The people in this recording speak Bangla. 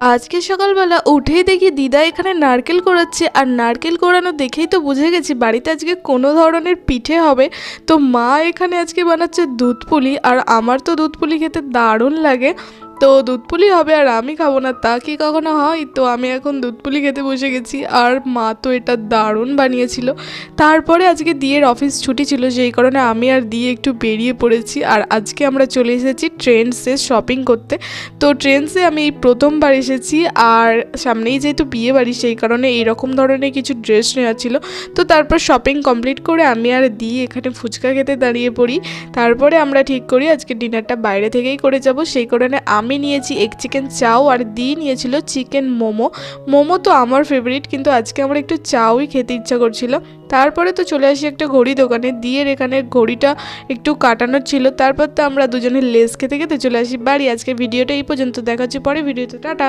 আজকে সকালবেলা উঠেই দেখি দিদা এখানে নারকেল কোড়াচ্ছে, আর নারকেল কোড়ানো দেখেই তো বুঝে গেছি বাড়িতে আজকে কোনো ধরনের পিঠে হবে। তো মা এখানে আজকে বানাচ্ছে দুধ পুলি, আর আমার তো দুধ পুলি খেতে দারুণ লাগে। তো দুধ পুলি হবে আর আমি খাবো না তা কি কখনো হয়? তো আমি এখন দুধ পুলি খেতে বসে গেছি, আর মা তো এটা দারুণ বানিয়েছিল। তারপরে আজকে দিয়ের অফিস ছুটি ছিল, সেই কারণে আমি আর দিয়ে একটু বেরিয়ে পড়েছি। আর আজকে আমরা চলে এসেছি ট্রেন্ডসে শপিং করতে। তো ট্রেন্ডসে আমি এই প্রথমবার এসেছি, আর সামনেই যেহেতু বিয়ে বাড়ি সেই কারণে এইরকম ধরনের কিছু ড্রেস নেওয়া ছিল। তো তারপর শপিং কমপ্লিট করে আমি আর দিয়ে এখানে ফুচকা খেতে দাঁড়িয়ে পড়ি। তারপরে আমরা ঠিক করি আজকে ডিনারটা বাইরে থেকেই করে যাব, সেই কারণে আমি নিয়েছি এগ চিকেন চাও, আর দিয়ে নিয়েছিল চিকেন মোমো। মোমো তো আমার ফেভারিট, কিন্তু আজকে আমার একটু চাউই খেতে ইচ্ছা করছিল। তারপরে তো চলে আসি একটা ঘড়ি দোকানে, দিয়ে এখানে ঘড়িটা একটু কাটানোর ছিল। তারপর তো আমরা দুজনে লেস খেতে খেতে চলে আসি বাড়ি। আজকে ভিডিওটা এই পর্যন্ত, দেখা হচ্ছে পরে ভিডিওতে, টাটা।